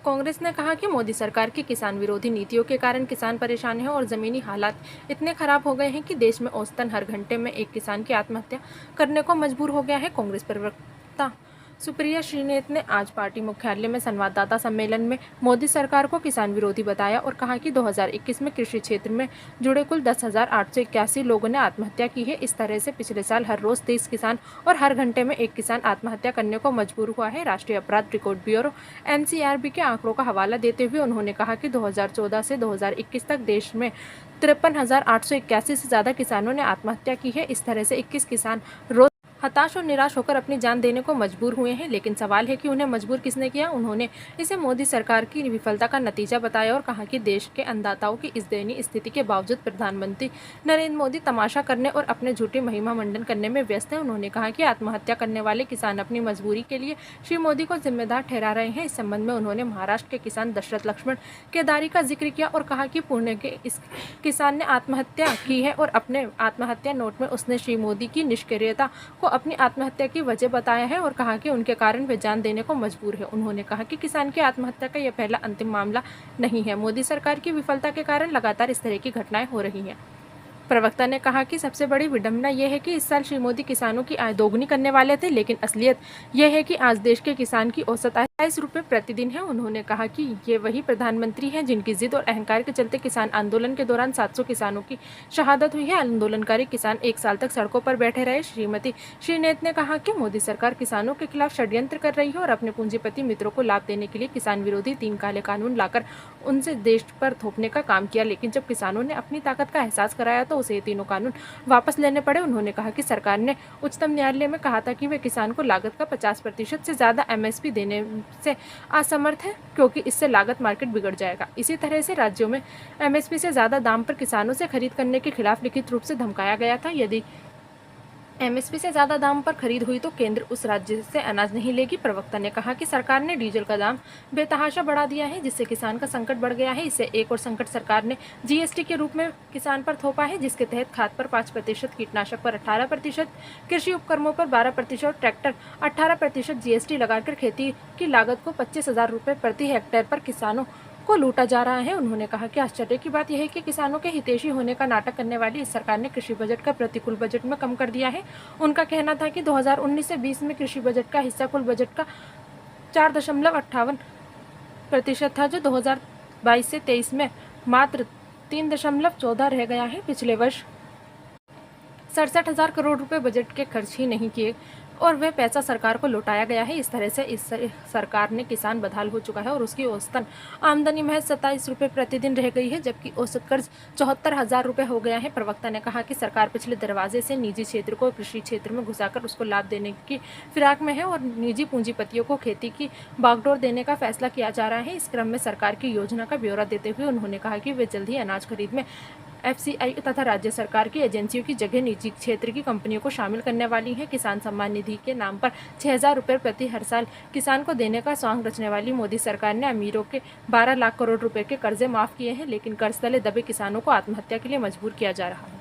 कांग्रेस ने कहा कि मोदी सरकार की किसान विरोधी नीतियों के कारण किसान परेशान है और जमीनी हालात इतने खराब हो गए हैं कि देश में औसतन हर घंटे में एक किसान की आत्महत्या करने को मजबूर हो गया है। कांग्रेस प्रवक्ता सुप्रिया श्रीनेत ने आज पार्टी मुख्यालय में संवाददाता सम्मेलन में मोदी सरकार को किसान विरोधी बताया और कहा कि 2021 में कृषि क्षेत्र में जुड़े कुल 10,881 लोगों ने आत्महत्या की है। इस तरह से पिछले साल हर रोज 30 किसान और हर घंटे में एक किसान आत्महत्या करने को मजबूर हुआ है। राष्ट्रीय अपराध रिकॉर्ड ब्यूरो NCRB के आंकड़ों का हवाला देते हुए उन्होंने कहा कि 2014 से 2021 तक देश में 53,881 से ज़्यादा किसानों ने आत्महत्या की है। इस तरह से 21 किसान रोज हताश और निराश होकर अपनी जान देने को मजबूर हुए हैं, लेकिन सवाल है कि उन्हें मजबूर किसने किया। उन्होंने इसे मोदी सरकार की विफलता का नतीजा बताया और कहा कि देश के अन्नदाताओं की इस दयनीय स्थिति के बावजूद प्रधानमंत्री नरेंद्र मोदी तमाशा करने और अपने झूठी महिमा मंडन करने में व्यस्त हैं। उन्होंने कहा कि आत्महत्या करने वाले किसान अपनी मजबूरी के लिए श्री मोदी को जिम्मेदार ठहरा रहे हैं। इस संबंध में उन्होंने महाराष्ट्र के किसान दशरथ लक्ष्मण केदारी का जिक्र किया और कहा कि पुणे के इस किसान ने आत्महत्या की है और अपने आत्महत्या नोट में उसने श्री मोदी की निष्क्रियता को अपनी आत्महत्या की वजह बताया है और कहा कि उनके कारण वे जान देने को मजबूर है। उन्होंने कहा कि किसान की आत्महत्या का यह पहला अंतिम मामला नहीं है। मोदी सरकार की विफलता के कारण लगातार इस तरह की घटनाएं हो रही हैं। प्रवक्ता ने कहा कि सबसे बड़ी विडंबना यह है कि इस साल श्री मोदी किसानों की आय दोगुनी करने वाले थे, लेकिन असलियत यह है कि आज देश के किसान की औसत आय 22 रुपये प्रतिदिन है। उन्होंने कहा कि ये वही प्रधानमंत्री हैं जिनकी जिद और अहंकार के चलते किसान आंदोलन के दौरान 700 किसानों की शहादत हुई है। आंदोलनकारी किसान 1 साल तक सड़कों पर बैठे रहे। श्रीमती श्रीनेत ने कहा कि मोदी सरकार किसानों के खिलाफ षड्यंत्र कर रही है और अपने पूंजीपति मित्रों को लाभ देने के लिए किसान विरोधी 3 काले कानून लाकर उनसे देश पर थोपने का काम किया, लेकिन जब किसानों ने अपनी ताकत का एहसास कराया तो उसे ये तीनों कानून वापस लेने पड़े। उन्होंने कहा कि सरकार ने उच्चतम न्यायालय में कहा था कि वे किसान को लागत का 50% से ज़्यादा MSP देने से असमर्थ है, क्योंकि इससे लागत मार्केट बिगड़ जाएगा। इसी तरह से राज्यों में MSP से ज़्यादा दाम पर किसानों से खरीद करने के खिलाफ लिखित रूप से धमकाया गया था। यदि MSP से ज़्यादा दाम पर खरीद हुई तो केंद्र उस राज्य से अनाज नहीं लेगी। प्रवक्ता ने कहा कि सरकार ने डीजल का दाम बेतहाशा बढ़ा दिया है, जिससे किसान का संकट बढ़ गया है। इससे एक और संकट सरकार ने GST के रूप में किसान पर थोपा है, जिसके तहत खाद पर 5%, कीटनाशक पर 18%, कृषि उपकरणों पर 12% और ट्रैक्टर 18% GST लगाकर खेती की लागत को 25,000 रुपये प्रति हेक्टेयर पर किसानों को लूटा जा रहा है। उन्होंने कहा कि आश्चर्य की बात यह है कि किसानों के हितैषी होने का नाटक करने वाली इस सरकार ने कृषि बजट का प्रतिकूल बजट में कम कर दिया है। उनका कहना था कि 2019 से 20 में कृषि बजट का हिस्सा कुल बजट का 4.58% था, जो 2022 से 23 में मात्र 3.14 रह गया है। पिछले वर्ष 67,000 करोड़ रुपए बजट के खर्च ही नहीं किए और वह पैसा सरकार को लौटाया गया है। इस तरह से इस सरकार ने किसान बदहाल हो चुका है और उसकी औसतन आमदनी महज 27 रुपये प्रतिदिन रह गई है, जबकि औसत कर्ज 74,000 रुपये हो गया है। प्रवक्ता ने कहा कि सरकार पिछले दरवाजे से निजी क्षेत्र को कृषि क्षेत्र में घुसाकर उसको लाभ देने की फिराक में है और निजी पूंजीपतियों को खेती की बागडोर देने का फैसला किया जा रहा है। इस क्रम में सरकार की योजना का ब्यौरा देते हुए उन्होंने कहा कि वे जल्द ही अनाज खरीद में FCI तथा राज्य सरकार की एजेंसियों की जगह निजी क्षेत्र की कंपनियों को शामिल करने वाली है। किसान सम्मान निधि के नाम पर 6,000 रुपये प्रति हर साल किसान को देने का सौंग रचने वाली मोदी सरकार ने अमीरों के 12 लाख करोड़ रुपए के कर्जे माफ किए हैं, लेकिन कर्ज तले दबे किसानों को आत्महत्या के लिए मजबूर किया जा रहा है।